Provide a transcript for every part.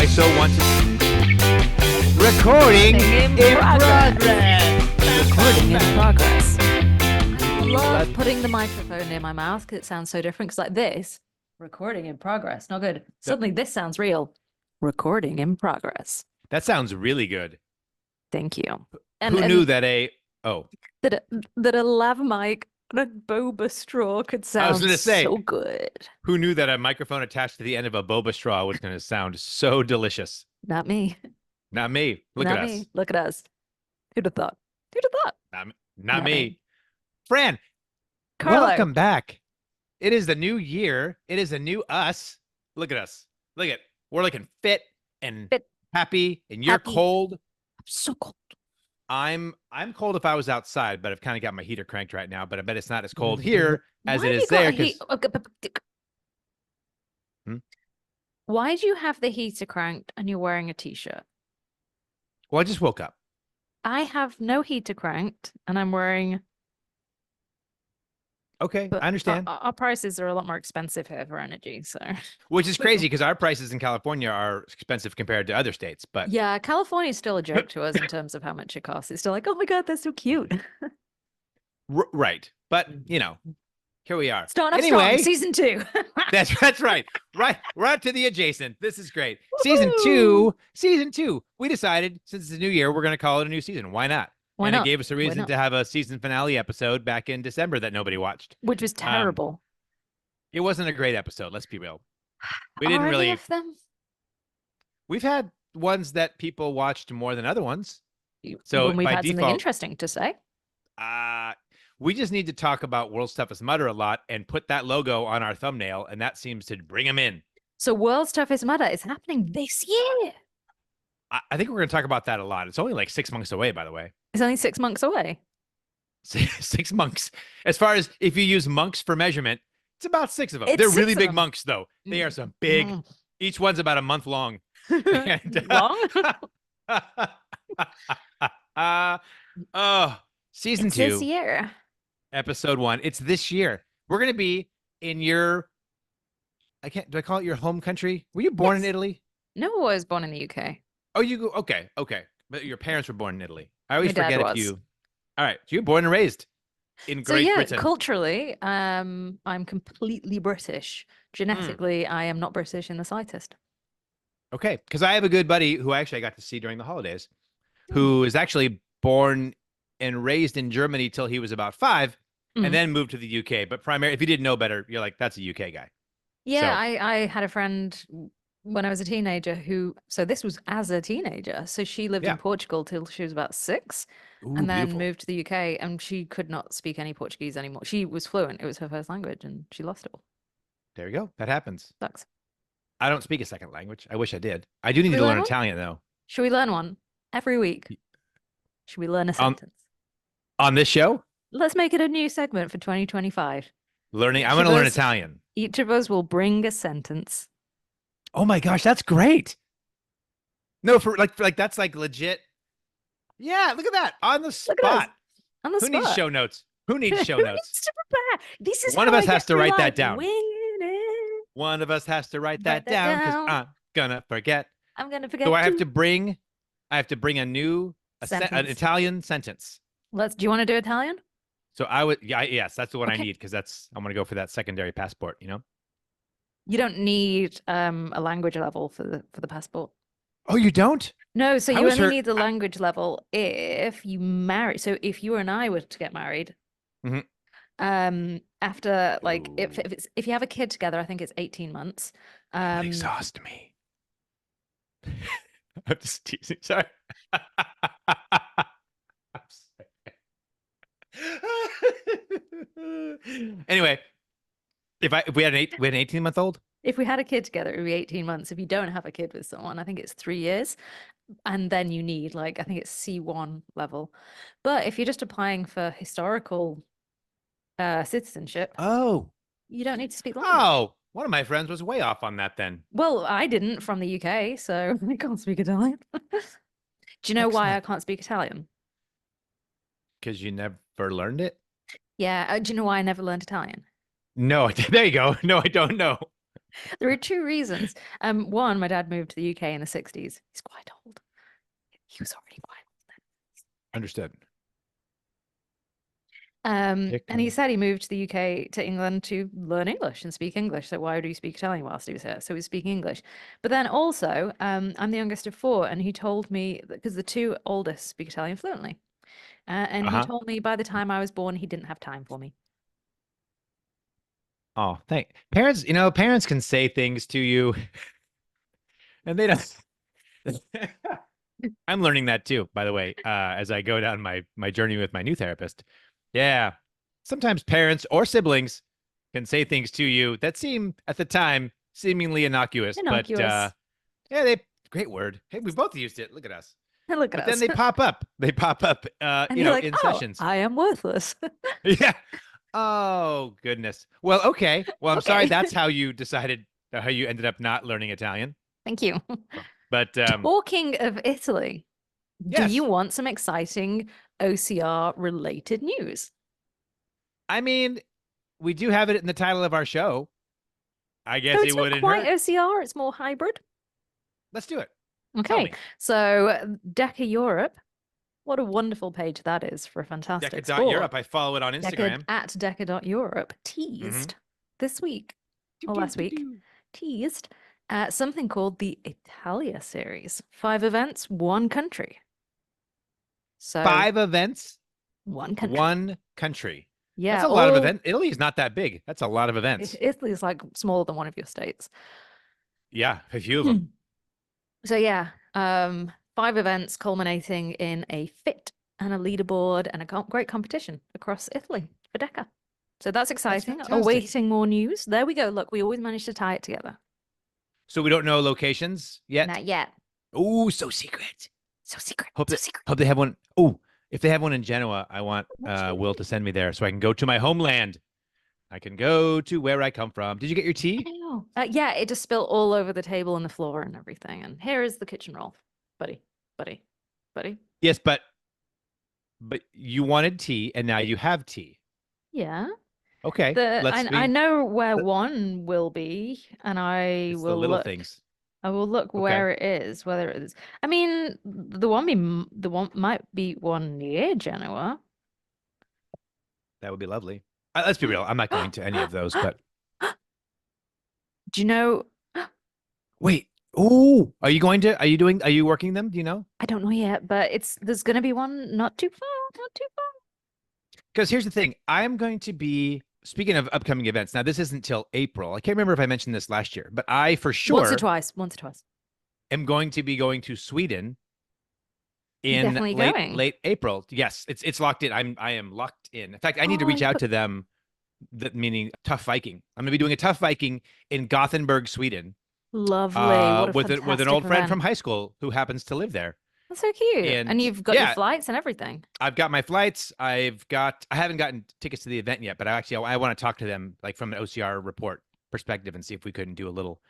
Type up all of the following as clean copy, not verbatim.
I so want to. Recording in progress. Recording in progress. I love putting the microphone near my mouth because it sounds so different. Because like this, recording in progress, not good. Suddenly this sounds real. Recording in progress. That sounds really good. Thank you. Who knew that that a lav mic and a boba straw could sound I was gonna say, so good? Who knew that a microphone attached to the end of a boba straw was going to sound so delicious? Not me. Not me. Look Not at me. us. Look at us. Who'd have thought? Who'd have thought? Not me. Fran, Carlo. welcome back. It is the new year. It is a new us. Look at us. Look at we're looking fit and happy, and you're cold. I'm so cold. I'm cold if I was outside, but I've kind of got my heater cranked right now. But I bet it's not as cold here as it is there. Why do you have the heater cranked and you're wearing a t-shirt? Well, I just woke up. I have no heater cranked and I'm wearing. Okay, I understand. Our prices are a lot more expensive here for energy, so. Which is crazy because our prices in California are expensive compared to other states. But yeah, California is still a joke to us in terms of how much it costs. It's still like, oh my God, they're so cute. Right, but you know, here we are. Starting anyway, strong, season 2. that's right. Right, we're on to the adjacent. This is great. Season two. We decided since it's a new year, we're going to call it a new season. Why not? Why and not? It gave us a reason to have a season finale episode back in December that nobody watched, which was terrible. It wasn't a great episode. Let's be real. We didn't really. Of them? We've had ones that people watched more than other ones. So when we've by had default, something interesting to say. We just need to talk about World's Toughest Mudder a lot and put that logo on our thumbnail, and that seems to bring them in. So World's Toughest Mudder is happening this year. I think we're going to talk about that a lot. It's only like 6 months away, by the way. It's only 6 months away. 6 months. As far as if you use monks for measurement, it's about 6 of them. They're really big monks, though. They are some big. Each one's about a month long. Long? Season it's 2. This year. Episode 1. It's this year. We're going to be in your. Do I call it your home country? Were you born in Italy? No, I was born in the UK. Oh, you go. Okay. But your parents were born in Italy. I always forget if you. All right. So you're born and raised in Great Britain. Culturally, I'm completely British. Genetically, I am not British in the slightest. Okay. Because I have a good buddy who actually I got to see during the holidays, who is actually born and raised in Germany till he was about 5, and then moved to the UK. But primarily, if you didn't know better, you're like, that's a UK guy. Yeah, so. I had a friend when I was a teenager so this was as a teenager. So she lived in Portugal till she was about 6. Ooh, and then beautiful. moved to the UK, and she could not speak any Portuguese anymore. She was fluent. It was her first language, and she lost it all. There you go. That happens. Sucks. I don't speak a second language. I wish I did. I do need to learn Italian, though. Should we learn one every week? Should we learn a sentence? On this show? Let's make it a new segment for 2025. Learning. I want to learn Italian. Each of us will bring a sentence. Oh my gosh, that's great. No, for like that's like legit. Yeah, look at that. On the spot. On the spot. Who needs show notes? Who needs show notes? Who needs to prepare? This is one of us has to write that down. Winning. One of us has to write that down because I'm gonna forget. I'm gonna forget. So I have to bring a new an Italian sentence. Do you want to do Italian? So I would, yes, that's the one I need because I'm gonna go for that secondary passport. You know. You don't need a language level for the passport. Oh, you don't? No, so you only need the language level if you marry. So if you and I were to get married, after like if you have a kid together, I think it's 18 months. Don't exhaust me. I'm just teasing. Sorry. Anyway, if we had an 18-month-old. If we had a kid together, it would be 18 months. If you don't have a kid with someone, I think it's 3 years. And then you need I think it's C1 level. But if you're just applying for historical citizenship, you don't need to speak language. Oh, one of my friends was way off on that then. Well, I didn't from the UK, so I can't speak Italian. Do you know why I can't speak Italian? Because you never learned it? Yeah. Do you know why I never learned Italian? No, there you go. No, I don't know. There are two reasons. One, my dad moved to the UK in the 60s. He's quite old. He was already quite Understood. and he Kickoff. said he moved to the UK to England to learn English and speak English. So why would he speak Italian whilst he was here? So he was speaking English. But then also, I'm the youngest of four, and he told me because the two oldest speak Italian fluently. And he Uh-huh. told me by the time I was born, he didn't have time for me. Oh, thank parents. Parents can say things to you, and they don't. I'm learning that too, by the way, as I go down my journey with my new therapist. Yeah, sometimes parents or siblings can say things to you that seem at the time seemingly innocuous, but Innocuous. yeah, they great word. Hey, we both used it. Look at us. And look at But then us. they pop up. They pop up, And you're like, in oh, sessions. I am worthless. Yeah. Oh goodness. Well, okay. Well, I'm sorry. Okay. That's how you decided how you ended up not learning Italian. Thank you. But Talking of Italy, do you yes, want some exciting OCR related news? I mean, we do have it in the title of our show. I So guess it it's not wouldn't quite hurt. OCR, it's more hybrid. Let's do it. Tell Okay, me. so Deca Europe, what a wonderful page that is for a fantastic sport. Deca.Europe. I follow it on Deca Instagram. at Deca.Europe Mm-hmm. teased this week Do, or do, last do, week, do. teased something called the Italia series. 5 events, one country. So 5 events, one country. one country. That's Yeah, a lot of all events. Italy is not that big. That's a lot of events. Italy is like smaller than one of your states. Yeah, a few of them. So yeah, 5 events culminating in a fit and a leaderboard and a great competition across Italy for DECA. So that's That's exciting. fantastic. Awaiting more news. There we go. Look, we always manage to tie it together. So we don't know locations yet. Not yet. Oh, so secret. So secret. Hope So that secret. hope they have one. Oh, if they have one in Genoa, I want Will to send me there so I can go to my homeland. I can go to where I come from. Did you get your tea? Yeah, it just spilled all over the table and the floor and everything. And here is the kitchen roll, buddy, buddy, buddy. Yes, but you wanted tea and now you have tea. Yeah. Okay, I know where one will be, and I it's the will little look. things. I will look Okay, where it is, whether it is. I mean, the one might be one near Genoa. that would be lovely. Let's be real. I'm not going to any of those, but Do you know? wait. Oh, are you going to? Are you working them? Do you know? I don't know yet, but there's going to be one not too far, not too far. Because here's the thing. I'm going to be speaking of upcoming events. Now, this isn't till April. I can't remember if I mentioned this last year, but I for Once or sure twice, once or twice. am going to be going to Sweden in Definitely late going. late April. Yes, it's locked in. I am locked in. In fact, I need to Oh, reach you out put to them. That meaning tough Viking. I'm gonna be doing a tough Viking in Gothenburg, Sweden, lovely. What a with an fantastic old friend from event. high school who happens to live there. That's so cute. And And you've got your yeah, flights and everything. I've got my flights. I haven't gotten tickets to the event yet, but I want to talk to them like from an OCR report perspective and see if we couldn't do a little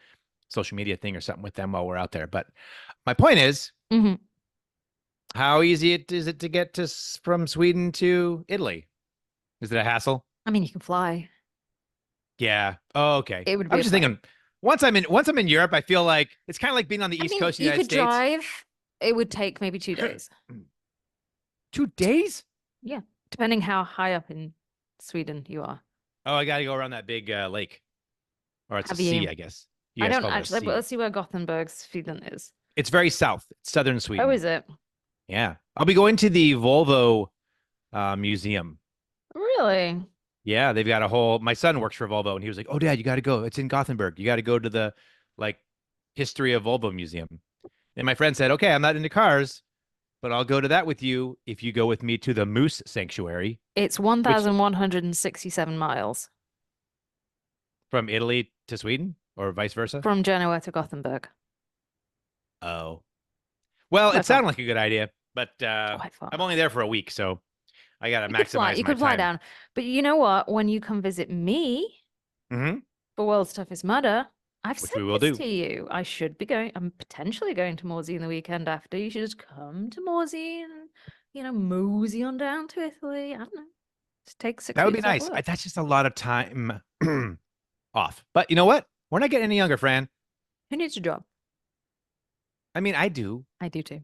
social media thing or something with them while we're out there. But my point is, Hmm. how easy is it to get from Sweden to Italy? Is it a hassle? I mean, you can fly. Yeah. Oh, okay. It would I be was a just flight. thinking once I'm in Europe, I feel like it's kind of like being on the I East mean, Coast of the you United could States. drive. It would take maybe 2 days. 2 days? Yeah, depending how high up in Sweden you are. Oh, I got to go around that big lake, or it's a Have sea, you? I guess. You I guys don't call it a actually, but sea. let's see where Gothenburg, Sweden is. It's very south, southern Oh, Sweden. is it? Yeah, I'll be going to the Volvo museum. Really? Yeah, they've got a whole. My son works for Volvo, and he was like, "Oh, Dad, you got to go. It's in Gothenburg. You got to go to the like history of Volvo museum." And my friend said, "Okay, I'm not into cars, but I'll go to that with you if you go with me to the Moose Sanctuary, It's which 1,167 miles from Italy to Sweden or vice versa." from Genoa to Gothenburg. Oh, well, it Quite far. sounded like a good idea, but Quite far. I'm only there for a week, so I got to You could fly. maximize You my could fly time. down. But you know what? When you come visit me Hmm. for World's Toughest Mudder, I've Which said we will this do. to you. I should be going. I'm potentially going to Morsey in the weekend after. You should just come to Morsey and, mosey on down to Italy. I don't know. Just take 6 That would be weeks off nice. work. That's just a lot of time off. But you know what? We're not getting any younger, Fran. Who needs a job? I mean, I do. I do too.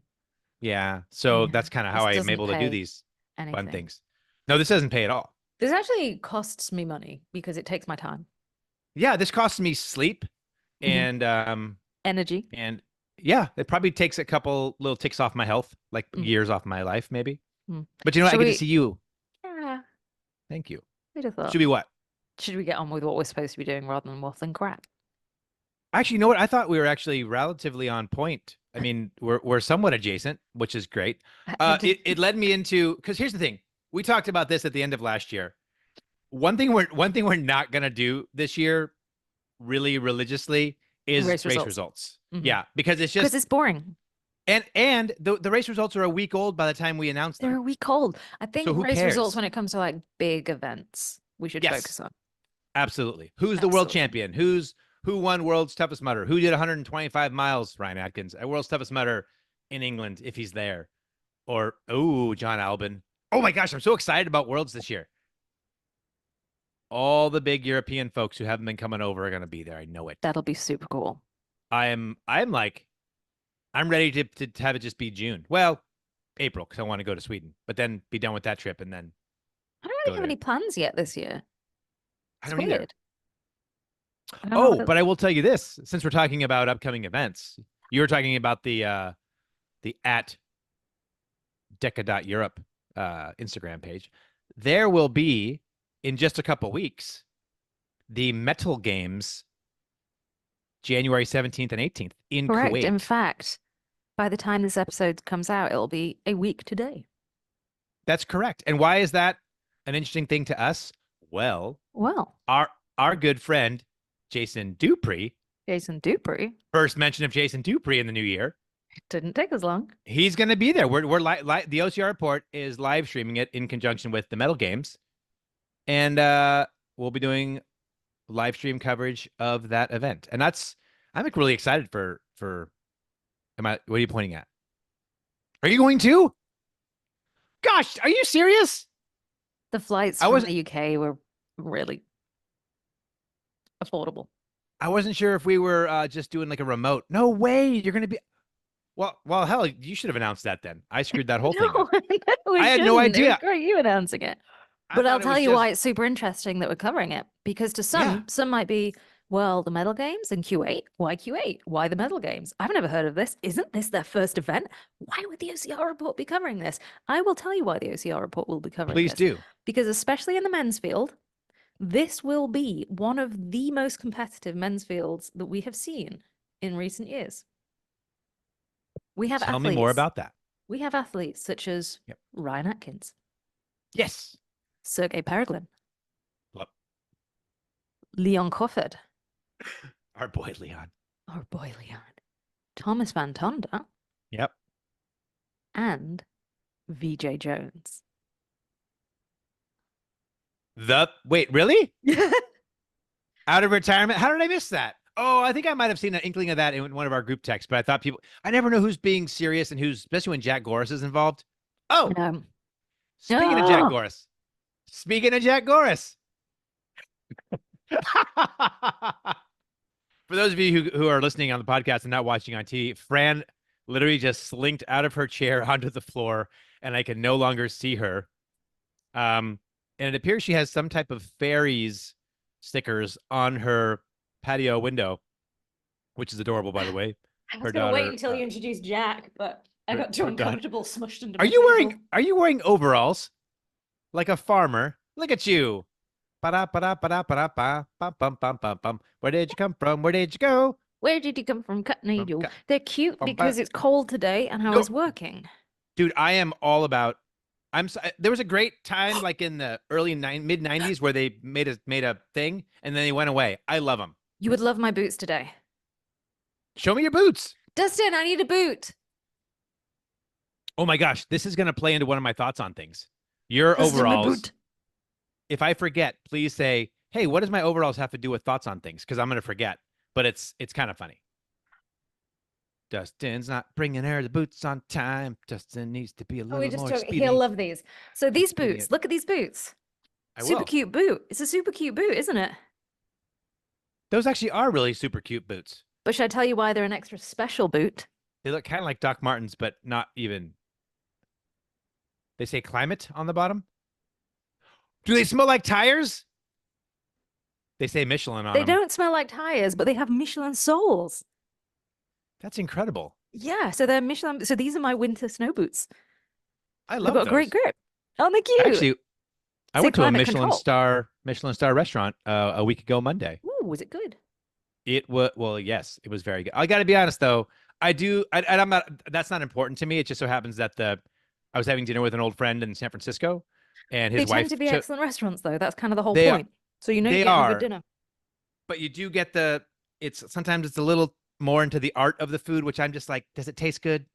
Yeah. So Yeah. that's kind of how This I am doesn't able to do pay these fun anything. things. No, this doesn't pay at all. This actually costs me money because it takes my time. Yeah, this costs me sleep and Energy. and yeah, it probably takes a couple little ticks off my health, like years off my life, maybe. But you know what? I Should get to we? see you. Yeah, Thank you. who'd have thought? Should be what? Should we get on with what we're supposed to be doing rather than waffling crap? Actually, you know what? I thought we were actually relatively on point. I mean, we're somewhat adjacent, which is great. It led me into because here's the thing. We talked about this at the end of last year. One thing we're not gonna do this year, really religiously, is Race race results. results. Mhm. Yeah, because it's Because just it's boring. and the race results are a week old by the time we announce They're them. a week old. I think So who race results cares? when it comes to like big events, we should Yes, focus on. absolutely. Who's the That world sort of thing. champion? Who won world's toughest mudder? Who did 125 miles? Ryan Atkins, a world's toughest mudder in England, if he's there. Or John Albin. Oh my gosh, I'm so excited about worlds this year. All the big European folks who haven't been coming over are going to be there. I know it. That'll be super cool. I'm like, I'm ready to have it just be June. Well, April, because I want to go to Sweden, but then be done with that trip and then I don't go really have to. any plans yet this year. I It's don't either. weird. I don't know Oh, but I will tell you this: since we're talking about upcoming events, you were talking about the at Deca.Europe Instagram page. There will be in just a couple weeks the Mettle Games, January 17th and 18th in correct. Kuwait. In fact, by the time this episode comes out, it'll be a week today. That's correct. And why is that an interesting thing to us? Well, our good friend Jason Dupree, first mention of Jason Dupree in the new year. It didn't take as long. He's going to be there. We're the OCR report is live streaming it in conjunction with the Mettle Games, and we'll be doing live stream coverage of that event. And I'm like really excited for. What are you pointing at? Are you going to? Gosh, are you serious? The flights from the UK were really affordable. I wasn't sure if we were just doing like a remote. No way, you're going to be. Well, hell, you should have announced that then. I screwed that whole thing up. I had no idea. It was great you announcing it. But I'll tell you why it's super interesting that we're covering it. Because to some might be, well, the Mettle Games in Kuwait. Why Kuwait? Why the Mettle Games? I've never heard of this. Isn't this their first event? Why would the OCR report be covering this? I will tell you why the OCR report will be covering this. Please do. Because especially in the men's field, this will be one of the most competitive men's fields that we have seen in recent years. We have Tell me more about that. We have athletes such as Ryan Atkins. Yes. Sergey Pereglin. Yep. Leon Crawford. Our boy Leon. Thomas Van Tonder. Yep. And VJ Jones. Wait, really? Out of retirement? How did I miss that? Oh, I think I might have seen an inkling of that in one of our group texts, but I thought I never know who's being serious and who's, especially when Jack Goris is involved. Oh, speaking of Jack Goris. For those of you who are listening on the podcast and not watching on TV, Fran literally just slinked out of her chair onto the floor, and I can no longer see her. And it appears she has some type of fairies stickers on her patio window, which is adorable, by the way. I was going to wait until you introduced Jack, but I got too uncomfortable, smushed into. Are you wearing overalls like a farmer? Look at you. Where did you come from? Where did you go? Where did you come from? Cut needle. They're cute because it's cold today and I was working. Dude, I am all about. There was a great time like in the mid 90s where they made a thing and then they went away. I love them. You would love my boots today. Show me your boots. Dustin, I need a boot. Oh my gosh, this is going to play into one of my thoughts on things. Your overalls. If I forget, please say, "Hey, what does my overalls have to do with thoughts on things?" Because I'm going to forget. But it's kind of funny. Dustin's not bringing her the boots on time. Dustin needs to be a little more speedy. He'll love these. So these boots, look at these boots. Super cute boot. It's a super cute boot, isn't it? Those actually are really super cute boots. But should I tell you why they're an extra special boot? They look kind of like Doc Martens, but not even. They say climate on the bottom. Do they smell like tires? They say Michelin on They them. don't smell like tires, but they have Michelin soles. That's incredible. Yeah, so they're Michelin. So these are my winter snow boots. I They've love got great those. grip. Aren't they cute? Actually, I Say went to a climate control. Michelin star restaurant a week ago Monday. Ooh, was it good? It was well, yes, it was very good. I got to be honest though, I do, and I'm not. That's not important to me. It just so happens that I was having dinner with an old friend in San Francisco, and They his tend wife. to be excellent restaurants, though. That's kind of the whole They point. So you know you're they getting a good are, dinner. but you do get the. It's sometimes it's a little more into the art of the food, which I'm just like, does it taste good?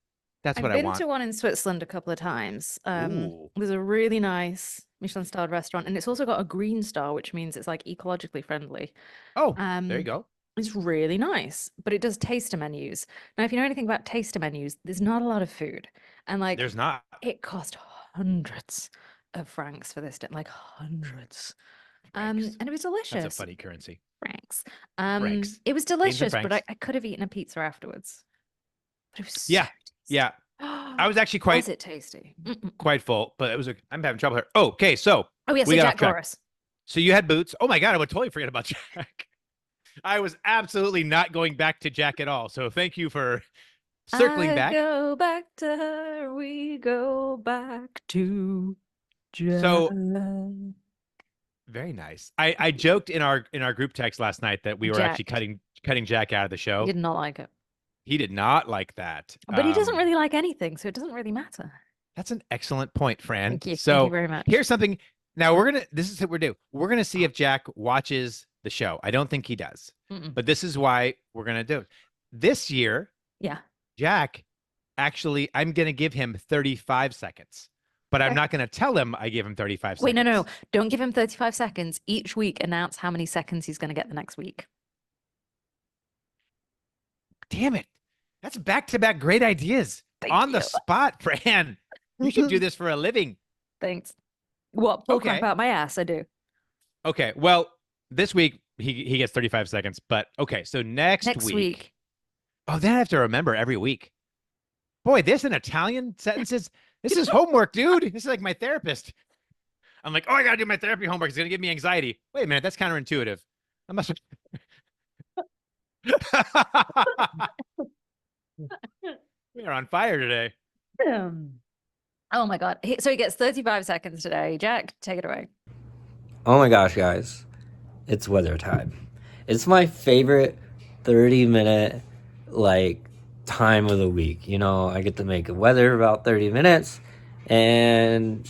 That's I've what I been want. to one in Switzerland a couple of times. Ooh. There's a really nice Michelin-starred restaurant, and it's also got a green star, which means it's like ecologically friendly. Oh, there you Um, go. it's really nice, but it does taster menus. Now, if you know anything about taster menus, there's not a lot of food, and like There's not it cost hundreds of francs for this, like hundreds. Franks. And it was That's a delicious. funny currency. Francs. Franks. It was Canes and delicious, but Franks. I could have eaten a pizza afterwards. But it was so Yeah, tasty. yeah. I was actually Was it tasty? quite full, but it was. I'm having trouble here. Oh, okay, so Oh yeah, we so got off Jack track. Boris. So you had boots. Oh my god, I would totally forget about Jack. I was absolutely not going back to Jack at all. So thank you for circling back. Go back to her. We go back to Jack. So very nice. I joked in our group text last night that we were actually Jack. cutting Jack out of the He show. did not like it. He did not like that. But he doesn't really like anything, so it doesn't really matter. That's an excellent point, Fran. Thank you. So Thank you very much. here's something. Now this is what we're doing. We're gonna see if Jack watches the show. I don't think he does, but this is why we're gonna do it. This year, Yeah. Jack, actually, I'm gonna give him 35 seconds, but I'm not gonna tell him I give him 35 Wait, seconds. no. Don't give him 35 seconds. Each week, announce how many seconds he's going to get the next week. Damn it. That's back-to-back great ideas. On the spot, Fran. You should do this for a living. Thanks. What? Pull Okay. crap out my ass, I do. Okay. Well, this week he gets 35 seconds, but okay. So next week. Oh, then I have to remember every week. Boy, this in Italian sentences. This is homework, dude. This is like my therapist. I'm like, oh, I gotta do my therapy homework. It's gonna give me anxiety. Wait a minute, that's counterintuitive. I must. We are on fire today. Oh my God. So he gets 35 seconds today. Jack, take it away. Oh my gosh, guys. It's weather time. It's my favorite 30-minute, time of the week. You know, I get to make the weather about 30 minutes, and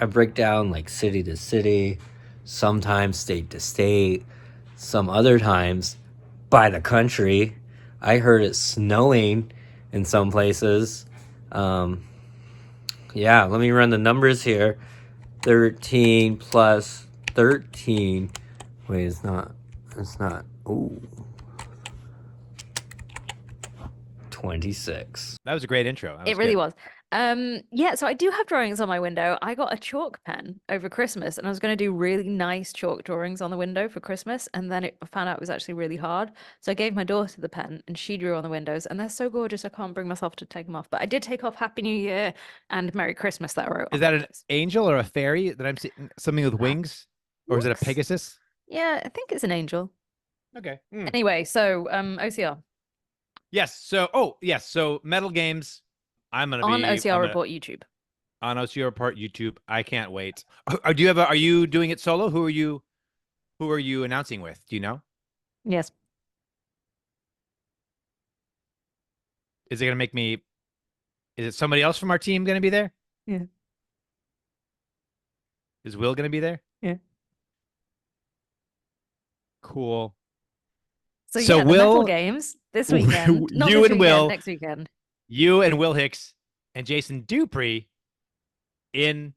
I break down, city to city, sometimes state to state, some other times by the country. I heard it snowing in some places. Yeah, let me run the numbers here. 13 plus 13. Wait, it's not. Ooh. 26. That was a great intro. It really was. Yeah, so I do have drawings on my window. I got a chalk pen over Christmas, and I was going to do really nice chalk drawings on the window for Christmas, and then I found out it was actually really hard. So I gave my daughter the pen, and she drew on the windows, and they're so gorgeous. I can't bring myself to take them off, but I did take off Happy New Year and Merry Christmas that I wrote. Is that an angel or a fairy that I'm seeing? Something with wings, or is it a Pegasus? Yeah, I think it's an angel. Okay. Anyway, so OCR. Yes. So Mettle Games. I'm gonna on be OCR Report YouTube. On OCR Report YouTube. I can't wait. Do you have? Are you doing it solo? Who are you announcing with? Do you know? Yes. Is it gonna make me? Is it somebody else from our team gonna be there? Yeah. Is Will gonna be there? Yeah. Cool. So yeah, the Mettle Games this weekend. Not you this and weekend, Will next weekend. You and Will Hicks and Jason Dupree in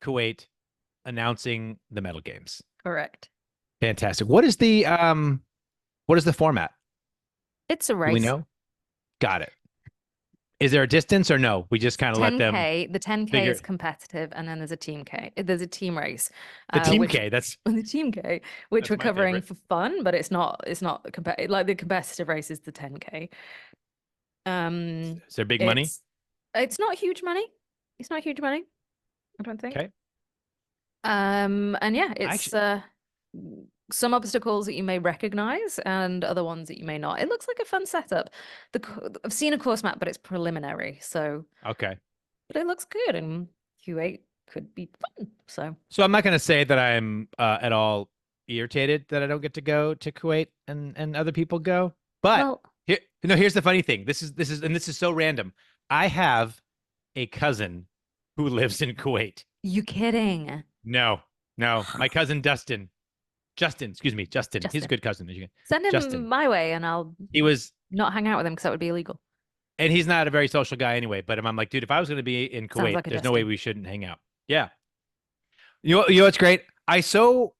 Kuwait announcing the Mettle Games. Correct. Fantastic. What is the format? It's a race. Do we know? Got it. Is there a distance or no? We just kind of let them 10K. The 10K figure is competitive, and then there's a team K. There's a team race. the team which K. That's the team K, which That's we're my covering favorite. for fun, but it's not competitive. Like the competitive race is the 10K. is there big money? It's not huge money. It's not huge money, I don't think. Okay. And yeah, it's Actually, some obstacles that you may recognize and other ones that you may not. It looks like a fun setup. I've seen a course map, but it's preliminary, so okay. but it looks good, and Q8 could be fun. So I'm not going to say that I'm at all irritated that I don't get to go to Kuwait and other people go. But Well, here's the funny thing. This is so random. I have a cousin who lives in Kuwait. you kidding? No, my cousin Justin. Excuse me, Justin. He's a Justin. good cousin. Send him Justin. my way, and I'll not hang out with him because that would be illegal. And he's not a very social guy anyway. But I'm like, dude, if I was going to be in Kuwait, like a there's no way Justin. we shouldn't hang out. Yeah. You know what's great? I so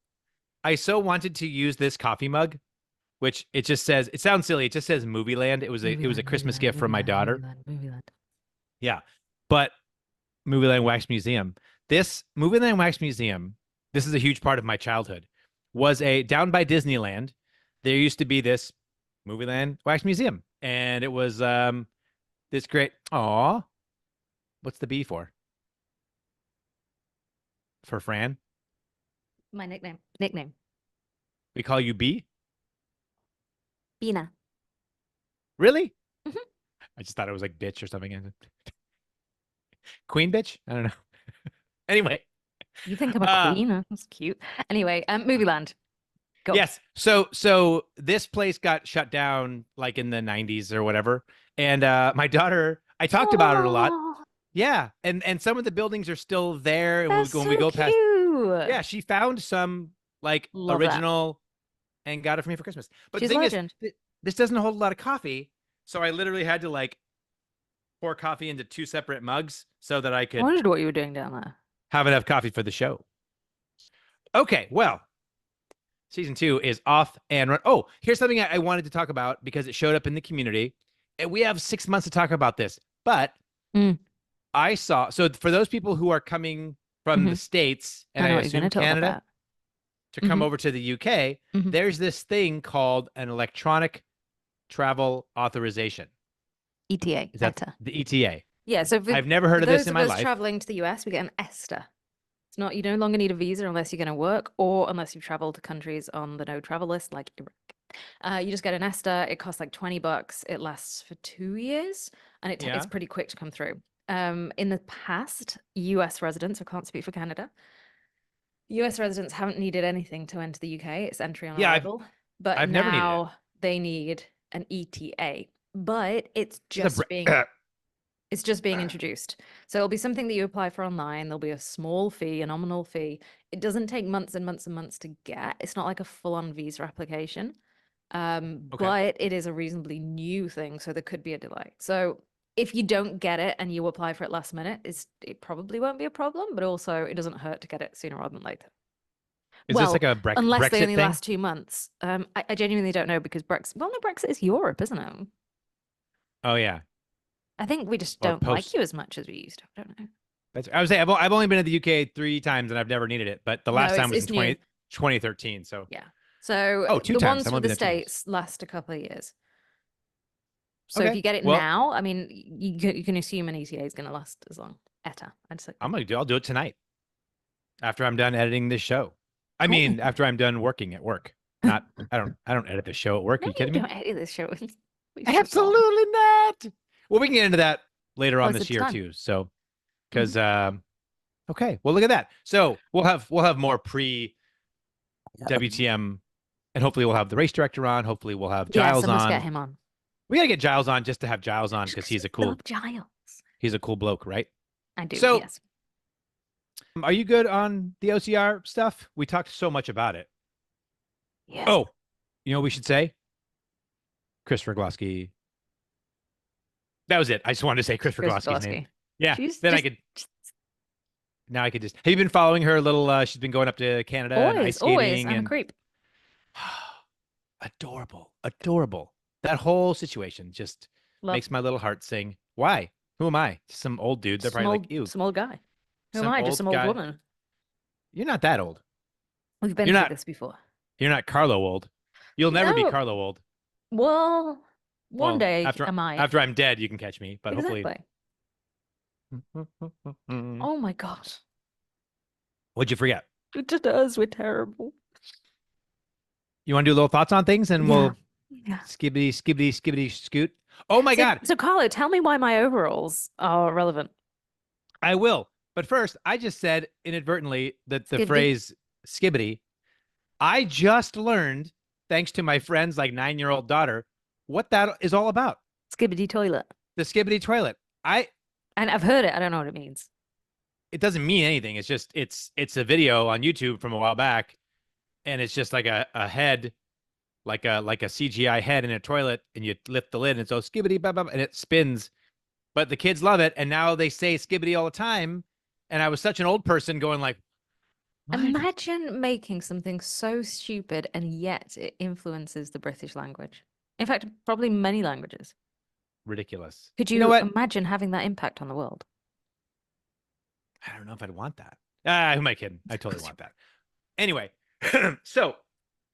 wanted to use this coffee mug, which it just says, it sounds silly. It just says Movie Land. It was a Christmas gift from my daughter. Movie Land. Yeah. But Movie Land Wax Museum. This Movie Land Wax Museum, this is a huge part of my childhood, was down by Disneyland. There used to be this Movie Land Wax Museum. And it was this great, what's the B for? For Fran? My nickname. We call you B? Bina. Really? Mhm. I just thought it was like bitch or something. Queen bitch? I don't know. Anyway. You think I'm a queen? That's cute. Anyway, Movie Land. Go. Yes. So this place got shut down like in the 90s or whatever. And my daughter, I talked about it a lot. Yeah. And some of the buildings are still there. And That's when so we go cute. past. Yeah, she found some like Love original and got it for me for Christmas. But She's the thing legend. is, this doesn't hold a lot of coffee. So I literally had to like pour coffee into 2 separate mugs so that I could I wondered what you were doing down there. have enough coffee for the show. Okay, well, season 2 is off and run. Oh, here's something I wanted to talk about because it showed up in the community. And we have 6 months to talk about this. But I saw, so for those people who are coming from the States and I assume Canada to come over to the UK, there's this thing called an electronic travel authorization. ETA. Is that the ETA? Yeah, so I've never heard of this in my life. Those of us traveling to the US, we get an ESTA. It's not, you no longer need a visa unless you're going to work or unless you've traveled to countries on the no travel list like Iraq. You just get an ESTA. It costs like $20. It lasts for 2 years and it's pretty quick to come through. In the past, US residents, I can't speak for Canada, US residents haven't needed anything to enter the UK. It's entry on arrival. But I've never needed it. They need an ETA. But it's just being introduced. So it'll be something that you apply for online. There'll be a small fee, a nominal fee. It doesn't take months and months and months to get. It's not like a full-on visa application. But it is a reasonably new thing, so there could be a delay. So if you don't get it and you apply for it last minute, it probably won't be a problem, but also it doesn't hurt to get it sooner rather than later. Is this like a unless Brexit they only thing? last 2 months. I genuinely don't know because Brexit is Europe, isn't it? Oh yeah. I think we just don't like you as much as we used to. I don't know. I would say I've only been to the UK 3 times and I've never needed it, but the last time was in 2013. So yeah. So the ones for the States last a couple of years. So if you get it now, I mean, you can assume an ETA is going to last as long. I'll do it tonight after I'm done editing this show. I mean, after I'm done working at work. Not I don't edit the show at work. Are you kidding me? Don't edit this show. Absolutely not. Well, we can get into that later on this year too. So, because okay, well, look at that. So we'll have more pre WTM, and hopefully we'll have the race director on. Hopefully we'll have Giles on. Let's get him on. We gotta get Giles on just to have Giles on because he's a cool Giles. He's a cool bloke, right? I do. So, yes. Are you good on the OCR stuff? We talked so much about it. Yes. Oh, you know what we should say? Christopher Glosky. That was it. I just wanted to say Christopher Glosky's name. Yeah. Then I could. Now I could just. Have you been following her little? She's been going up to Canada and ice skating. Always. I'm a creep. Adorable. That whole situation. Just Love. Makes my little heart sing. Why? Who am I? Some old dude. They're probably like, ew. Some old guy. Who am Some I? Just old some old guy. woman. You're not that old. We've been You're through not. this before. You're not Carlo old. You'll never be No. Carlo old. Well, one Well, day after I might. after I'm dead, you can catch me. But Exactly. hopefully. Oh my God. What'd you forget? It just us. We're terrible. You want to do little thoughts on things, and we'll Yeah. skibbity scoot. Oh my God! So Carlo, tell me why my overalls are relevant. I will. But first, I just said inadvertently that the Skibbity. phrase skibbity. I just learned, thanks to my friend's like 9-year-old daughter, what that is all about. Skibbity toilet. The skibbity toilet. And I've heard it. I don't know what it means. It doesn't mean anything. It's just it's a video on YouTube from a while back, and it's just like a head, like a CGI head in a toilet, and you lift the lid and it's all skibbity blah, blah, blah, and it spins. But the kids love it, and now they say skibbity all the time. And I was such an old person going like, what? Imagine making something so stupid and yet it influences the British language. In fact, probably many languages. Ridiculous. Could You you know what? imagine having that impact on the world? I don't know if I'd want that. Who am I kidding? I totally want that. Anyway, so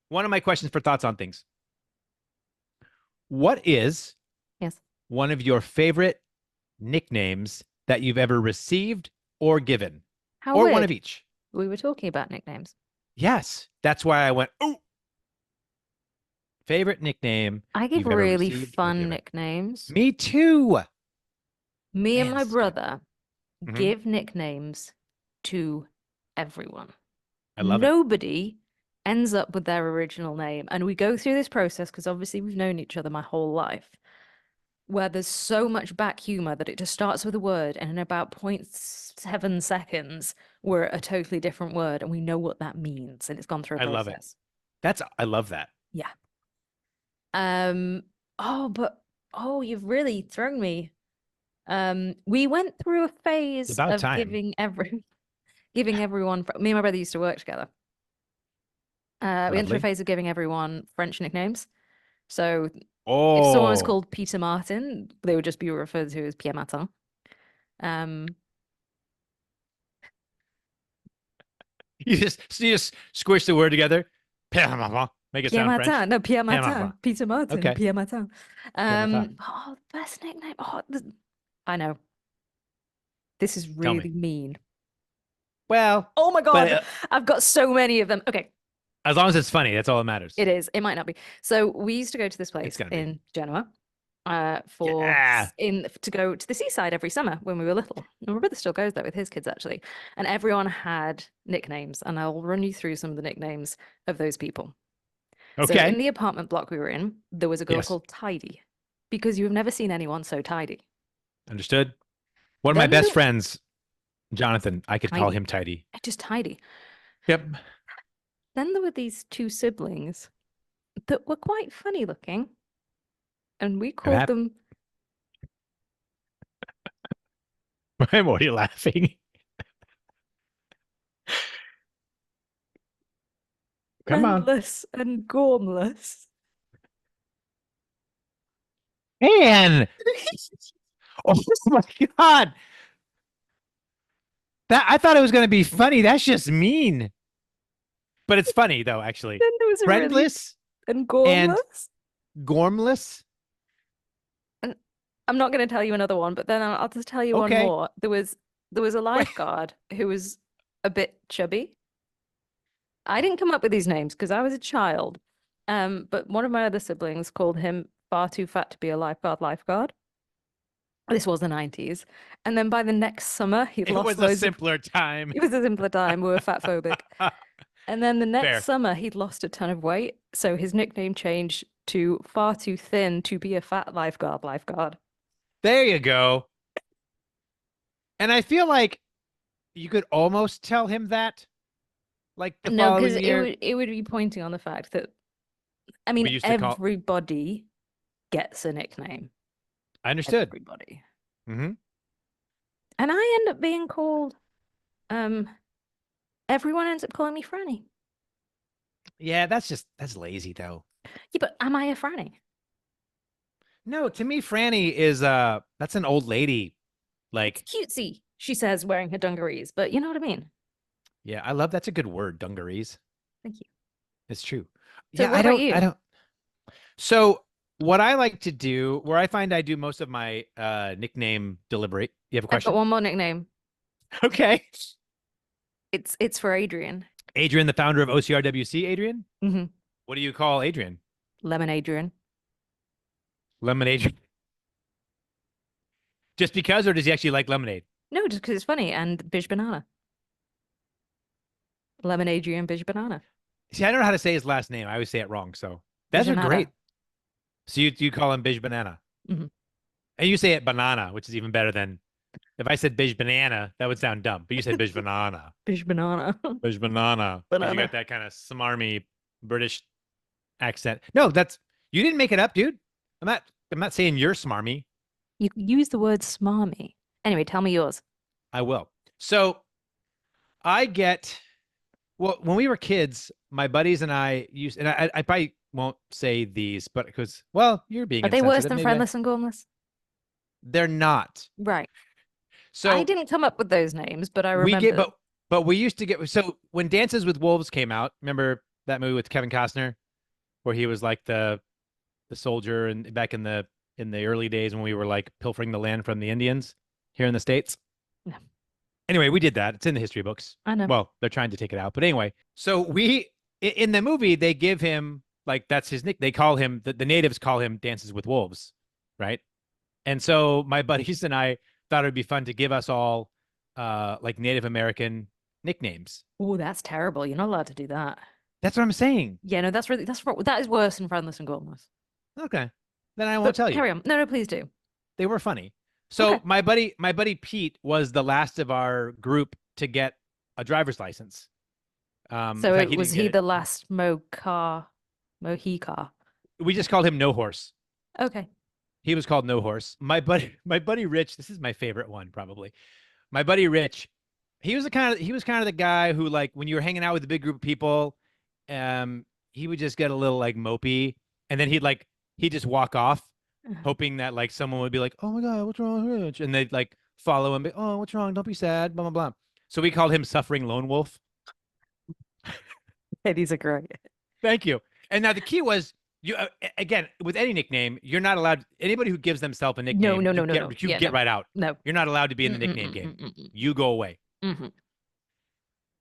one of my questions for thoughts on things. What is Yes. one of your favorite nicknames that you've ever received or given? How Or weird. one of each? We were talking about nicknames. Yes. That's why I went, oh. Favorite nickname. I give you've ever really received or fun given? nicknames. Me too. Me and Man, my this is good. brother Mhm. give nicknames to everyone. I love it. Nobody ends up with their original name. And we go through this process because obviously we've known each other my whole life, where there's so much back humor that it just starts with a word, and in about 0.7 seconds, we're at a totally different word and we know what that means. And it's gone through a I process. love it. I love that. Yeah. You've really thrown me. We went through a phase about of time. giving everyone. Me and my brother used to work together. We went through a Lovely. phase of giving everyone French nicknames. So if Oh, someone was called Peter Martin, they would just be referred to as Pierre Martin. you just squish the word together. Make it Pierre sound Martin. French. No, Pierre Pierre Martin. Martin. Peter Martin. Okay. Pierre Martin. Martin. Oh, best nickname. I know. This is Tell me. really mean. Well, Oh my God. but I've got so many of them. Okay. as long as it's funny, that's all that matters. It is. It might not be. So we used to go to this place gonna be. in Genoa to go to the seaside every summer when we were little. And my brother still goes there with his kids actually. And everyone had nicknames, and I'll run you through some of the nicknames of those people. So Okay. in the apartment block we were in, there was a girl Yes. called Tidy, because you have never seen anyone so tidy. Understood. One of my Then best there- friends, Jonathan, I could call Tidy. him Tidy. Just Tidy. Yep. Then there were these two siblings that were quite funny looking, and we called them. Why are you laughing? Come on. Friendless and gormless. Man. Oh my God. I thought it was going to be funny. That's just mean. But it's funny though, actually. Then there was a really Friendless and gormless. gormless. I'm not going to tell you another one, but then I'll just tell you one Okay. more. There was a lifeguard who was a bit chubby. I didn't come up with these names because I was a child. But one of my other siblings called him far too fat to be a lifeguard. This was the 90s. And then by the next summer, he'd It lost was a loads simpler time. It was a simpler time. We were fat phobic. And then the next Fair. summer, he'd lost a ton of weight. So his nickname changed to far too thin to be a fat lifeguard. There you go. And I feel like you could almost tell him that, like the No, because following year. it would be pointing on the fact that, I We mean, used to call- everybody gets a nickname. I understood. Everybody. Mm-hmm. And I end up being called, everyone ends up calling me Franny. Yeah, that's lazy though. Yeah, but am I a Franny? No, to me, Franny is that's an old lady. Like, Cutesy, she says, wearing her dungarees, but you know what I mean. yeah, I love that's a good word, dungarees. Thank you. It's true. So Yeah, what about you? I don't. So what I like to do, where I find I do most of my nickname deliberate. You have a I've got question? one more nickname. Okay. It's for Adrian. Adrian, the founder of OCRWC, Adrian? Mm-hmm. What do you call Adrian? Lemon Adrian. Lemon Adrian. Just because, or does he actually like lemonade? No, just because it's funny. And Bish Banana. Lemon Adrian Bish Banana. See, I don't know how to say his last name. I always say it wrong. So that's a Bijanada. great. So you call him Bij Banana. Mm-hmm. And you say it banana, which is even better than if I said Bij Banana, that would sound dumb. But you said Bij Banana. Bish Banana. Bij Banana. Because you Banana. got that kind of smarmy British accent. No, that's you didn't make it up, dude. I'm not saying you're smarmy. You use the word smarmy. Anyway, tell me yours. I will. So I get well, when we were kids, my buddies and I used, and I probably won't say these, but because, well, you're being Are they worse insensitive. than Maybe Friendless and Gormless? they're not. Right. So I didn't come up with those names, but I we remember. get, but we used to get, so when Dances with Wolves came out, remember that movie with Kevin Costner, where he was like the soldier and back in the early days when we were like pilfering the land from the Indians here in the States? No. Anyway, we did that. It's in the history books. I know. Well, they're trying to take it out. But anyway, so in the movie, they give him, like, that's his nick. They call him, the natives call him Dances with Wolves, right? And so my buddies and I thought it'd be fun to give us all like Native American nicknames. Oh, that's terrible. You're not allowed to do that. That's what I'm saying. Yeah, no, that is worse than Friendless and Gormless. Okay. Then I won't tell you. Carry on. No, please do. They were funny. So Okay. my buddy Pete was the last of our group to get a driver's license. So in fact, was didn't he get the last Mohicar? We just called him No Horse. Okay. He was called No Horse. My buddy Rich, this is my favorite one probably. My buddy Rich, he was kind of the guy who, like, when you were hanging out with a big group of people, he would just get a little like mopey, and then he'd just walk off, hoping that like someone would be like, "Oh my God, what's wrong with Rich?" And they'd like follow him, "Oh, what's wrong? Don't be sad." Blah blah blah. So we called him Suffering Lone Wolf. Hey, these are great. Thank you. And now the key was, you again, with any nickname, you're not allowed. Anybody who gives themselves a nickname, No. you get right out. No. You're not allowed to be in the nickname game. You go away.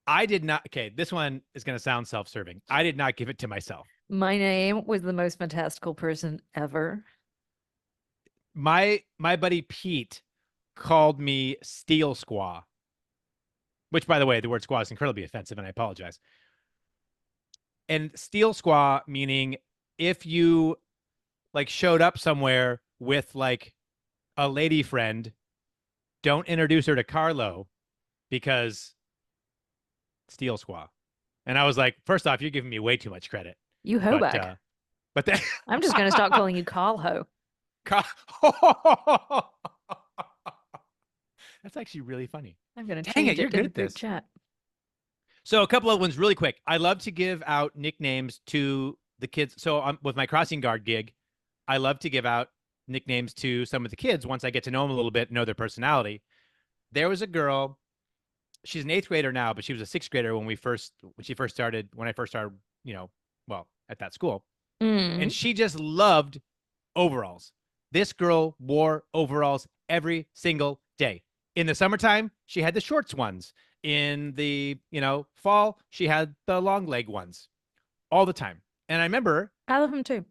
I did not. Okay, this one is going to sound self-serving. I did not give it to myself. My name was the most fantastical person ever. My buddy Pete called me Steel Squaw, which, by the way, the word squaw is incredibly offensive, and I apologize. And Steel Squaw meaning if you like showed up somewhere with like a lady friend, don't introduce her to Carlo because Steel Squaw. And I was like, first off, you're giving me way too much credit. You hoback. But then I'm just going to start calling you Carl Ho. That's actually really funny. I'm going to Dang change it, you're to good the at group this. chat. So a couple of ones really quick. I love to give out nicknames to the kids. So with my crossing guard gig, I love to give out nicknames to some of the kids once I get to know them a little bit, know their personality. There was a girl, she's an 8th grader now, but she was a 6th grader when I first started, at that school. And she just loved overalls. This girl wore overalls every single day. In the summertime, she had the shorts ones. In the, fall, she had the long leg ones all the time. And I remember I love him too.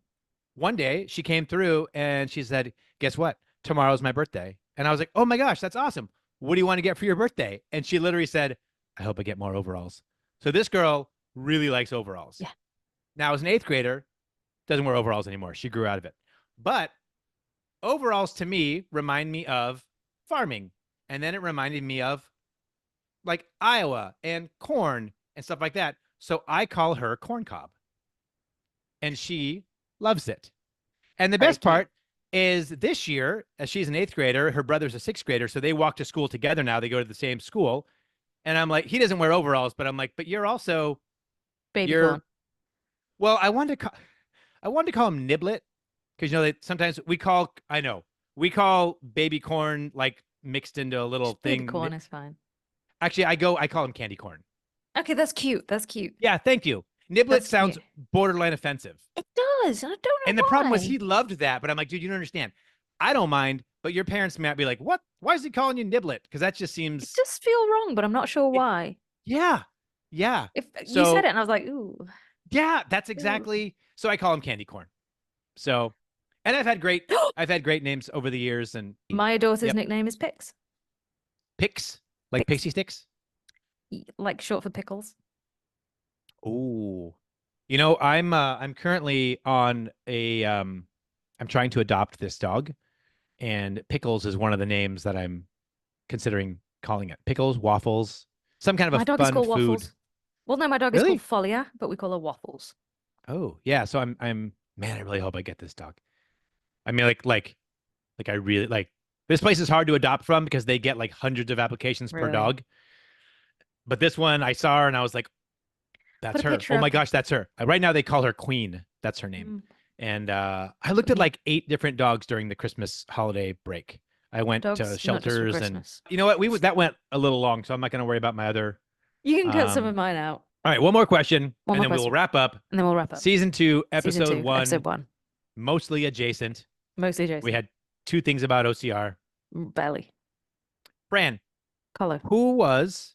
one day she came through and she said, "Guess what? Tomorrow's my birthday." And I was like, "Oh my gosh, that's awesome. What do you want to get for your birthday?" And she literally said, "I hope I get more overalls." So this girl really likes overalls. Yeah. Now, as an 8th grader, doesn't wear overalls anymore. She grew out of it. But overalls to me remind me of farming. And then it reminded me of like Iowa and corn and stuff like that. So I call her Corn Cob. And she loves it. And the best part is this year, as she's an 8th grader, her brother's a 6th grader. So they walk to school together now. They go to the same school. And I'm like, he doesn't wear overalls, but I'm like, but you're also Baby corn. Well, I wanted to call him Niblet, because you know that sometimes we call baby corn like mixed into a little Just baby thing. corn is fine. Actually, I call them candy corn. Okay, that's cute. That's cute. Yeah, thank you. Niblet That's sounds cute. borderline offensive. It does. I don't know And the problem was why. he loved that, but I'm like, dude, you don't understand. I don't mind, but your parents might be like, what? Why is he calling you Niblet? Because that just It seems, does feel wrong, but I'm not sure why. yeah, yeah. If you So said it and I was like, ooh. yeah, that's exactly. So I call him candy corn. So, and I've had great names over the years. And My daughter's Yep. nickname is Pix. Pix, like Pix. pixie sticks. Like short for pickles. Oh, you know, I'm currently on a I'm trying to adopt this dog, and Pickles is one of the names that I'm considering calling it. Pickles, Waffles, some kind of My a dog is fun called food. Waffles. Well, no, my dog is Really? called Folia, but we call her Waffles. Oh, yeah. So I'm man, I really hope I get this dog. I mean, like I really like this place is hard to adopt from because they get like hundreds of applications per Really? dog. But this one I saw her and I was like, that's Put a her. picture Oh my up. gosh, that's her. Right now they call her Queen. That's her name. And I looked at like 8 different dogs during the Christmas holiday break. I went Dogs, to not just for shelters and Christmas. you know what? That went a little long, so I'm not going to worry about my other. You can cut some of mine out. All right, one more question, One and more then we will question. wrap up. And then we'll wrap up. Season 2, Season episode 2, 1, episode 1. mostly adjacent. Mostly Jason. We had 2 things about OCR. Belly. Fran, Color. who was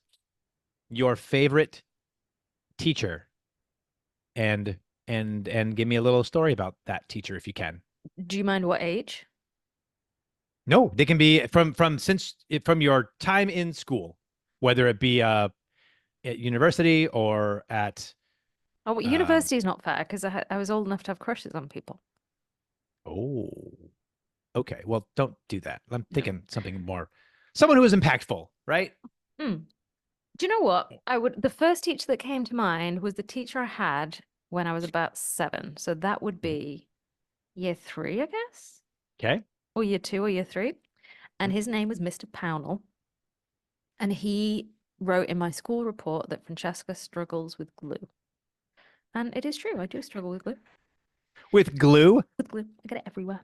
your favorite teacher? And give me a little story about that teacher if you can. Do you mind what age? No, they can be from your time in school, whether it be at university or at. Oh, well, university is not fair because I was old enough to have crushes on people. Oh, okay. Well, don't do that. I'm thinking something more, someone who is impactful, right? Do you know what? The first teacher that came to mind was the teacher I had when I was about 7. So that would be year 3, I guess. Okay. Or year 2 or year 3. And his name was Mr. Pownell. And he wrote in my school report that Francesca struggles with glue. And it is true. I do struggle with glue. With glue? With glue. I get it everywhere.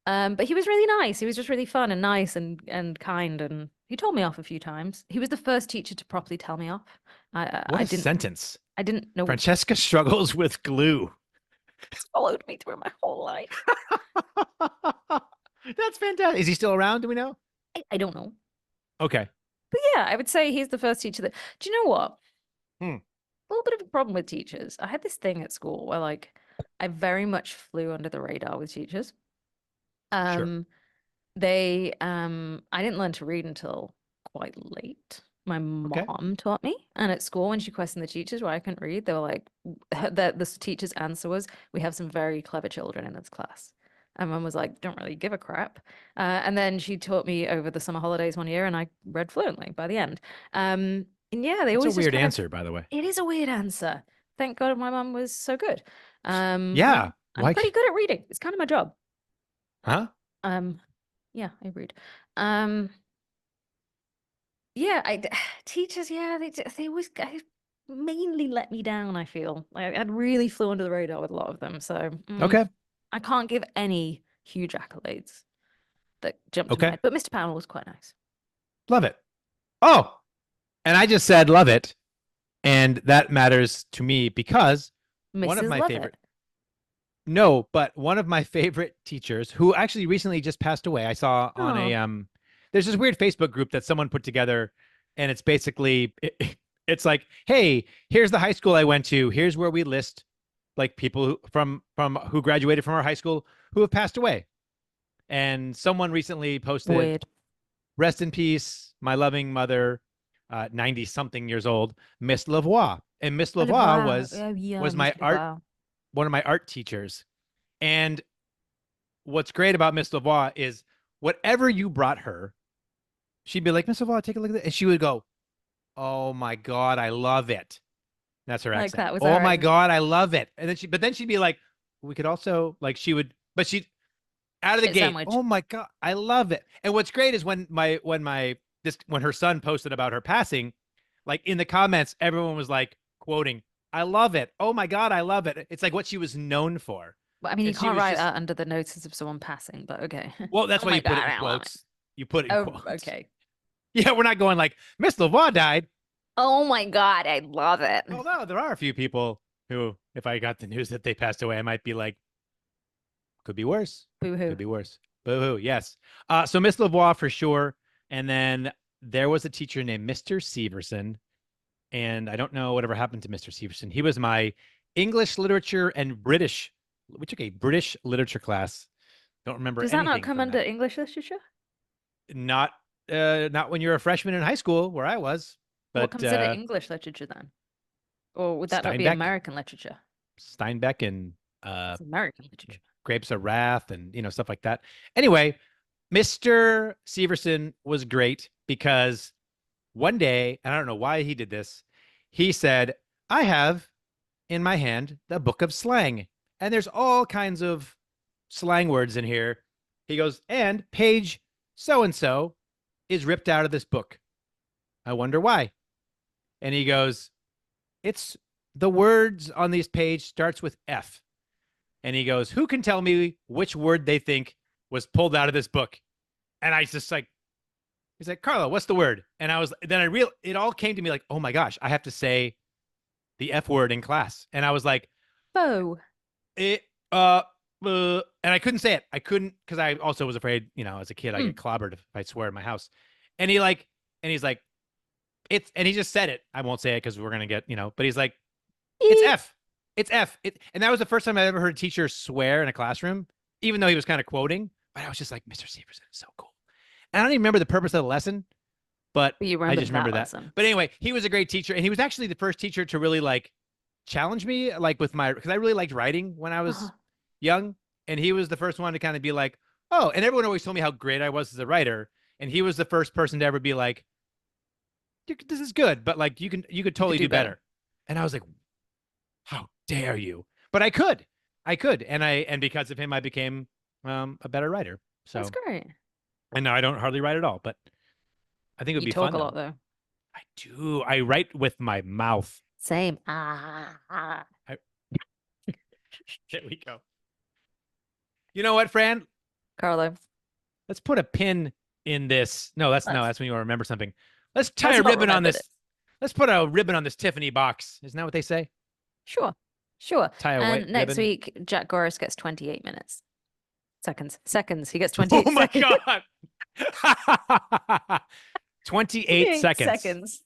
But he was really nice. He was just really fun and nice and kind. And he told me off a few times. He was the first teacher to properly tell me off. What a sentence. I didn't know. Francesca struggles with glue. It's followed me through my whole life. That's fantastic. Is he still around? Do we know? I don't know. Okay. But yeah, I would say he's the first teacher that. Do you know what? A little bit of a problem with teachers. I had this thing at school where like I very much flew under the radar with teachers. Sure. I didn't learn to read until quite late. My mom taught me, and at school when she questioned the teachers why I couldn't read, they were like, the teacher's answer was, "We have some very clever children in this class." And mom was like, "Don't really give a crap." And then she taught me over the summer holidays one year, and I read fluently by the end. And yeah, they always It's a weird answer, by the way. It is a weird answer. Thank God my mom was so good. Yeah, I'm pretty good at reading. It's kind of my job. Huh? Yeah, I read. Yeah, teachers, yeah, they always mainly let me down, I feel. I'd really flew under the radar with a lot of them. So Okay. I can't give any huge accolades that jumped to my head. But Mr. Powell was quite nice. Love it. Oh, and I just said love it. And that matters to me because one of my favorite. No, but one of my favorite teachers who actually recently just passed away. I saw on a there's this weird Facebook group that someone put together, and it's basically it's like, hey, here's the high school I went to. Here's where we list like people from who graduated from our high school who have passed away. And someone recently posted, rest in peace, my loving mother, 90 something years old, Miss Lavoie. And Miss Lavoie was my one of my art teachers. And what's great about Miss Lavoie is whatever you brought her, she'd be like, Miss Lavoie, take a look at that. And she would go, oh my God, I love it. That's her accent. That was oh my God, I love it. And then she'd be like, we could also like, she'd out of the gate, oh my God, I love it. And what's great is when her son posted about her passing, like in the comments, everyone was like quoting, I love it. Oh my God, I love it. It's like what she was known for. But I mean, you And she can't was write just- that under the notice of someone passing, but okay. Well, that's Oh why my you put it God, in I love it. quotes. You put it in Oh, quotes. okay. Yeah, we're not going like Miss Lavoie died. Oh my God, I love it. Although there are a few people who, if I got the news that they passed away, I might be like, could be worse. Boo-hoo. Could be worse. Boo-hoo, yes. So Miss Lavoie for sure. And then there was a teacher named Mr. Severson. And I don't know whatever happened to Mr. Severson. He was my English literature and British. We took a British literature class. Don't remember Does that not anything come from under that. English literature? Not when you're a freshman in high school where I was. But What comes under English literature then? Or would that not be Steinbeck? American literature? Steinbeck and It's American literature. Grapes of Wrath and stuff like that. Anyway, Mr. Severson was great because one day, and I don't know why he did this, he said, I have in my hand the book of slang. And there's all kinds of slang words in here. He goes, and page so-and-so is ripped out of this book. I wonder why. And he goes, it's the words on this page starts with F. And he goes, who can tell me which word they think was pulled out of this book? And I just like, he's like, Carlo, what's the word? And I was, then it all came to me like, oh my gosh, I have to say the F word in class. And I was like, Faux. and I couldn't say it. I couldn't, because I also was afraid, as a kid, I get clobbered if I swear in my house. And he's like, and he just said it. I won't say it because we're going to get, but he's like, it's F. It's F. And that was the first time I ever heard a teacher swear in a classroom, even though he was kind of quoting. But I was just like, Mr. Severson is so cool. And I don't even remember the purpose of the lesson, but I just remember that. Lesson. But anyway, he was a great teacher. And he was actually the first teacher to really like challenge me, like with because I really liked writing when I was young. And he was the first one to kind of be like, oh, and everyone always told me how great I was as a writer. And he was the first person to ever be like, this is good, but like you could totally do better. And I was like, how dare you? But I could. And because of him, I became a better writer. So that's great. And now I don't hardly write at all, but I think it would be fun. You talk a lot though. I do. I write with my mouth. Same. There we go. You know what, Fran? Carlo. Let's put a pin in this. No, that's when you want to remember something. Let's tie Let's a not ribbon on remember this. it. Let's put a ribbon on this Tiffany box. Isn't that what they say? Sure. Tie a And white next ribbon. week, Jack Goris gets 28 minutes. Seconds. He gets 28 Oh my seconds. God. 28 seconds.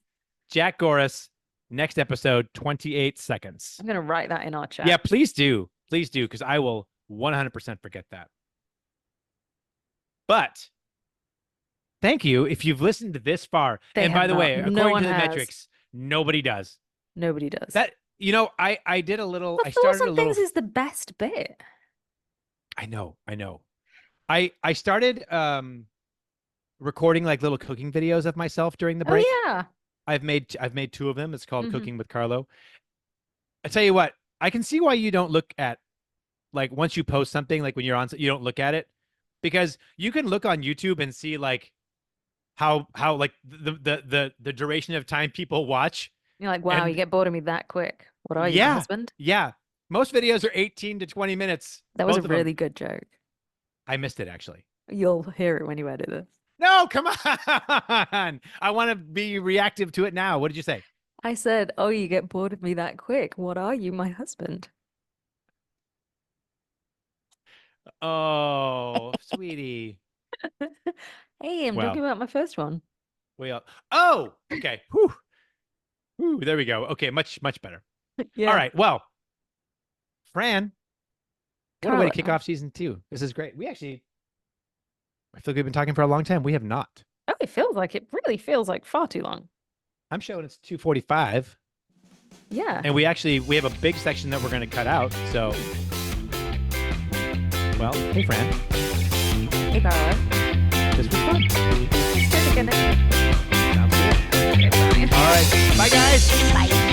Jack Goris, next episode, 28 seconds. I'm going to write that in our chat. Yeah, please do. Please do, because I will 100% forget that. But thank you if you've listened to this far. And by the way, according to the metrics, nobody does. Nobody does. That, I did a little, But I started thoughts a on little. things is the best bit. I know. I started recording like little cooking videos of myself during the break. Oh yeah. I've made 2 of them. It's called Cooking with Carlo. I tell you what, I can see why you don't look at, like, once you post something, like when you're on, you don't look at it, because you can look on YouTube and see like how like the duration of time people watch. You're like, wow, And- you get bored of me that quick. What are you, my husband? Yeah. Most videos are 18 to 20 minutes. That was both a of them. really good joke. I missed it actually. You'll hear it when you edit it. No, come on. I want to be reactive to it now. What did you say? I said, oh, you get bored of me that quick. What are you, my husband? Oh, sweetie. Hey, I'm Well. talking about my first one. Oh, okay. Whew. Whew, there we go. Okay, much better. Yeah. All right. Well, Fran, what a way to kick Carlo. off season 2. This is great. I feel like we've been talking for a long time. We have not. Oh, it really feels like far too long. I'm showing it's 2:45, Yeah. and we have a big section that we're going to cut out. So, well, hey, Fran, Hey, Carlo. this was fun. Let's do it again. Sounds good. Okay, bye. All right. Bye, guys. Bye.